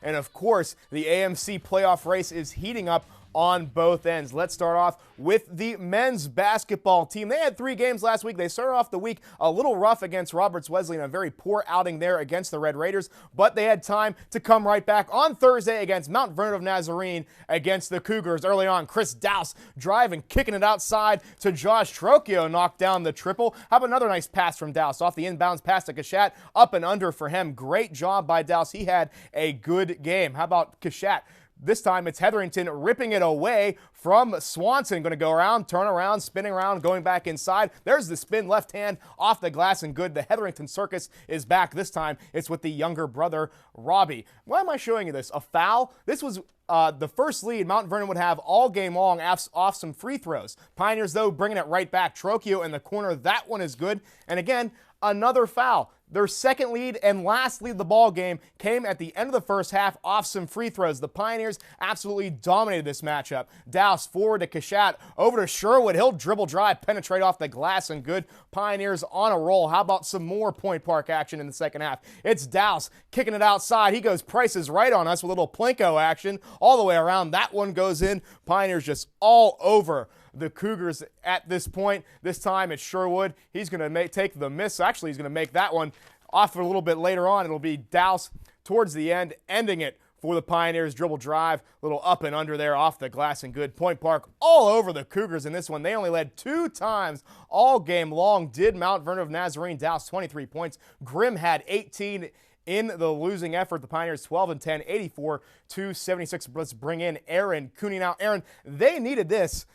And of course, the AMC playoff race is heating up on both ends. Let's start off with the men's basketball team. They had 3 games last week. They started off the week a little rough against Roberts Wesley in a very poor outing there against the Red Raiders, but they had time to come right back on Thursday against Mount Vernon of Nazarene against the Cougars. Early on, Chris Dowse driving, kicking it outside to Josh Frketic, knocked down the triple. How about another nice pass from Dowse off the inbounds pass to Kashat, up and under for him. Great job by Dowse. He had a good game. How about Kashat? This time it's Hetherington ripping it away from Swanson. Going to go around, turn around, spinning around, going back inside. There's the spin, left hand off the glass and good. The Hetherington circus is back. This time it's with the younger brother, Robbie. Why am I showing you this? A foul? This was the first lead Mount Vernon would have all game long off some free throws. Pioneers, though, bringing it right back. Frketic in the corner. That one is good. And again, another foul. Their second lead and last lead of the ball game came at the end of the first half off some free throws. The Pioneers absolutely dominated this matchup. Dowse forward to Kashat, over to Sherwood. He'll dribble drive, penetrate off the glass and good. Pioneers on a roll. How about some more Point Park action in the second half? It's Dowse kicking it outside. He goes prices right on us with a little Plinko action all the way around. That one goes in. Pioneers just all over the Cougars at this point. This time it's Sherwood. He's going to take the miss. Actually, he's going to make that one off a little bit later on. It'll be Dowse towards the end, ending it for the Pioneers. Dribble drive, little up and under there off the glass and good. Point Park all over the Cougars in this one. They only led 2 times all game long. Did Mount Vernon of Nazarene. Dowse 23 points. Grimm had 18 in the losing effort. The Pioneers 12 and 10, 84-76. Let's bring in Aaron Cooney now. Aaron, they needed this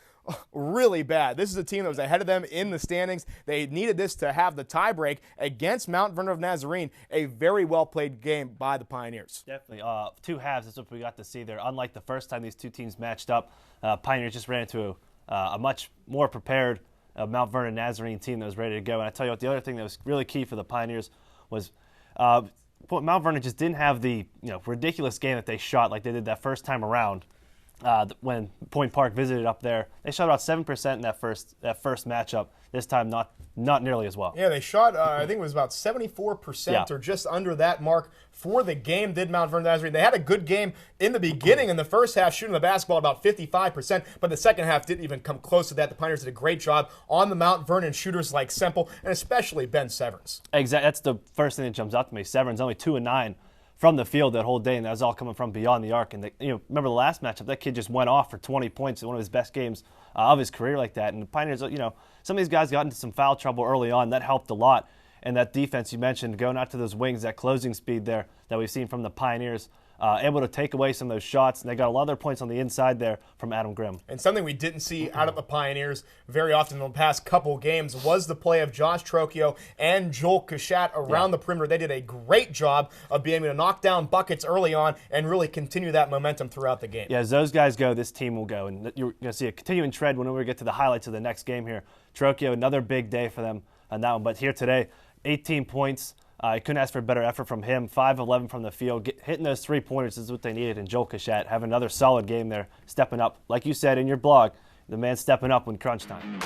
really bad. This is a team that was ahead of them in the standings. They needed this to have the tiebreak against Mount Vernon of Nazarene. A very well-played game by the Pioneers. Definitely. 2 halves is what we got to see there. Unlike the first time these 2 teams matched up, Pioneers just ran into a much more prepared Mount Vernon Nazarene team that was ready to go. And I tell you what, the other thing that was really key for the Pioneers was Mount Vernon just didn't have the ridiculous game that they shot like they did that first time around. When Point Park visited up there, they shot about 7% in that first matchup. This time, not nearly as well. Yeah, they shot, I think it was about 74% or just under that mark for the game, did Mount Vernon Nazarene. They had a good game in the beginning in the first half, shooting the basketball about 55%, but the second half didn't even come close to that. The Pioneers did a great job on the Mount Vernon shooters like Semple and especially Ben Severns. Exactly. That's the first thing that jumps out to me. Severns only 2 and 9. From the field that whole day, and that was all coming from beyond the arc. And remember the last matchup, that kid just went off for 20 points in one of his best games of his career like that. And the Pioneers, some of these guys got into some foul trouble early on. That helped a lot. And that defense you mentioned, going out to those wings, that closing speed there that we've seen from the Pioneers, able to take away some of those shots. And they got a lot of their points on the inside there from Adam Grimm. And something we didn't see out of the Pioneers very often in the past couple games was the play of Josh Frketic and Joel Kashat around the perimeter. They did a great job of being able to knock down buckets early on and really continue that momentum throughout the game. Yeah, as those guys go, this team will go. And you're going to see a continuing trend when we get to the highlights of the next game here. Frketic, another big day for them on that one. But here today, 18 points. I couldn't ask for a better effort from him. 5-11 from the field. Hitting those 3-pointers is what they needed. And Joel Kashat having another solid game there, stepping up. Like you said in your blog, the man stepping up when crunch time.